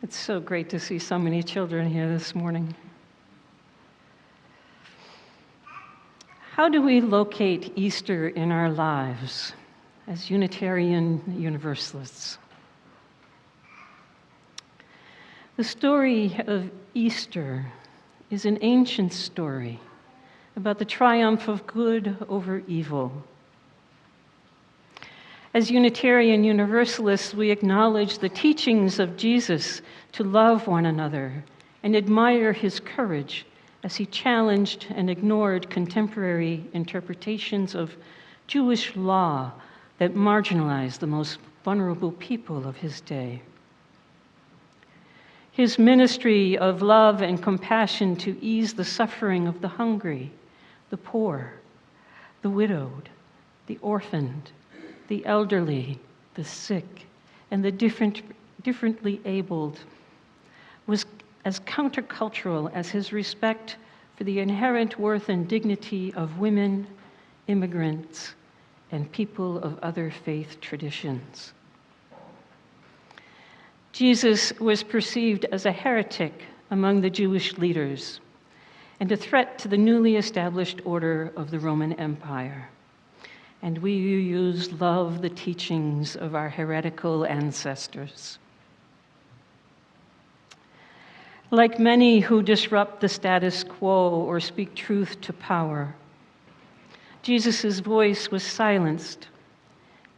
It's so great to see so many children here this morning. How do we locate Easter in our lives as Unitarian Universalists? The story of Easter is an ancient story about the triumph of good over evil. As Unitarian Universalists, we acknowledge the teachings of Jesus to love one another and admire his courage as he challenged and ignored contemporary interpretations of Jewish law that marginalized the most vulnerable people of his day. His ministry of love and compassion to ease the suffering of the hungry, the poor, the widowed, the orphaned, the elderly, the sick, and the differently abled was as countercultural as his respect for the inherent worth and dignity of women, immigrants, and people of other faith traditions. Jesus was perceived as a heretic among the Jewish leaders and a threat to the newly established order of the Roman Empire. And we love the teachings of our heretical ancestors. Like many who disrupt the status quo or speak truth to power, Jesus' voice was silenced,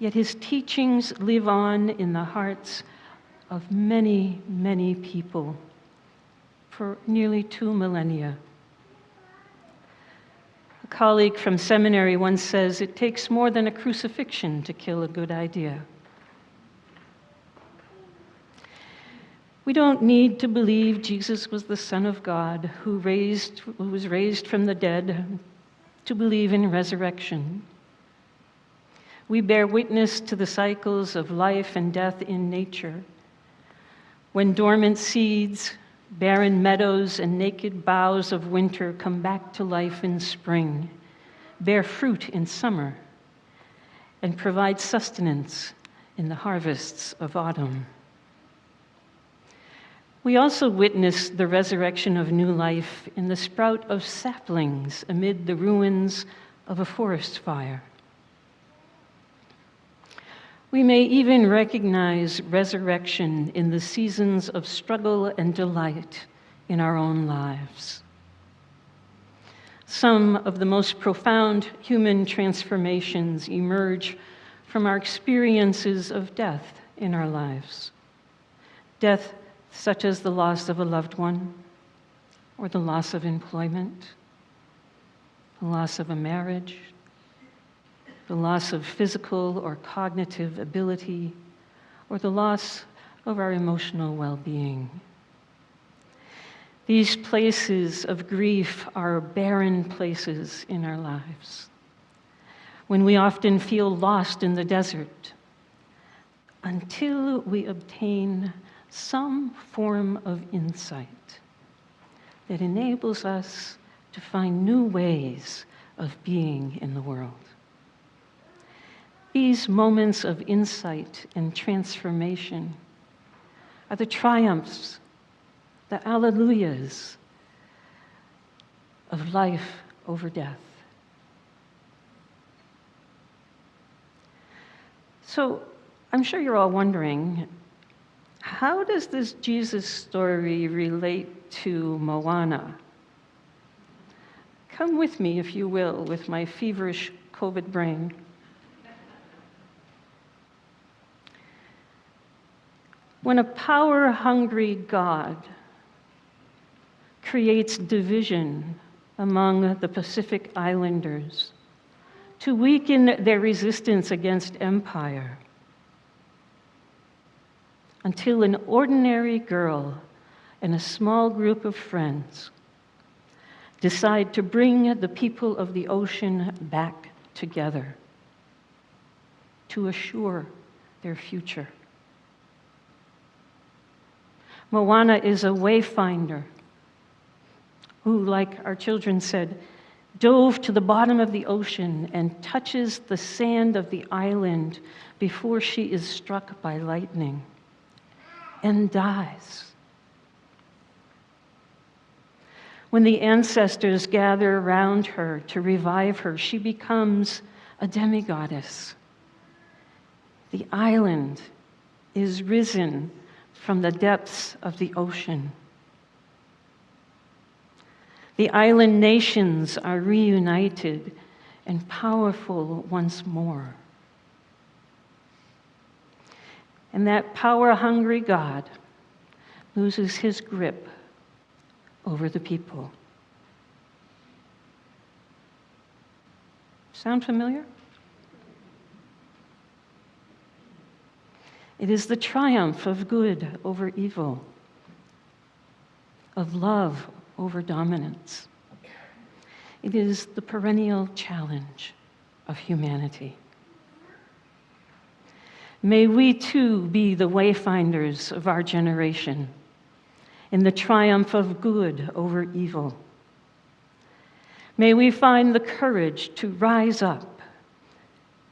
yet his teachings live on in the hearts of many, many people for nearly 2 millennia. A colleague from seminary once says, "It takes more than a crucifixion to kill a good idea." We don't need to believe Jesus was the Son of God who was raised from the dead to believe in resurrection. We bear witness to the cycles of life and death in nature. When dormant seeds, barren meadows, and naked boughs of winter come back to life in spring, bear fruit in summer, and provide sustenance in the harvests of autumn. We also witness the resurrection of new life in the sprout of saplings amid the ruins of a forest fire. We may even recognize resurrection in the seasons of struggle and delight in our own lives. Some of the most profound human transformations emerge from our experiences of death in our lives. Death such as the loss of a loved one, or the loss of employment, the loss of a marriage, the loss of physical or cognitive ability, or the loss of our emotional well-being. These places of grief are barren places in our lives, when we often feel lost in the desert, until we obtain some form of insight that enables us to find new ways of being in the world. These moments of insight and transformation are the triumphs, the alleluias of life over death. So I'm sure you're all wondering, how does this Jesus story relate to Moana? Come with me, if you will, with my feverish COVID brain. When a power-hungry God creates division among the Pacific Islanders to weaken their resistance against empire, until an ordinary girl and a small group of friends decide to bring the people of the ocean back together to assure their future. Moana is a wayfinder who, like our children said, dove to the bottom of the ocean and touches the sand of the island before she is struck by lightning and dies When the ancestors gather around her to revive her, she becomes a demigoddess. The island is risen from the depths of the ocean. The island nations are reunited and powerful once more. And that power-hungry God loses his grip over the people. Sound familiar? It is the triumph of good over evil, of love over dominance. It is the perennial challenge of humanity. May we too be the wayfinders of our generation in the triumph of good over evil. May we find the courage to rise up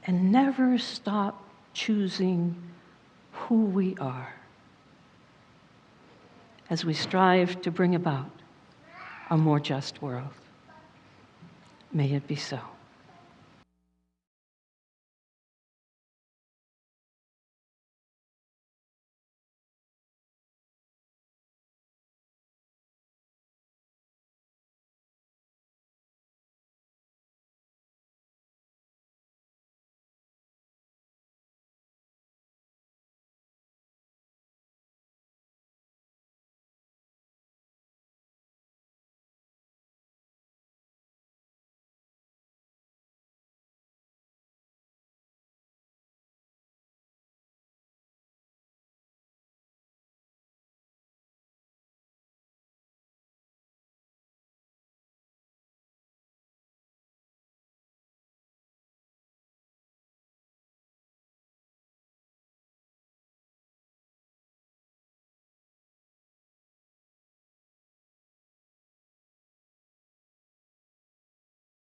and never stop choosing who we are as we strive to bring about a more just world. May it be so.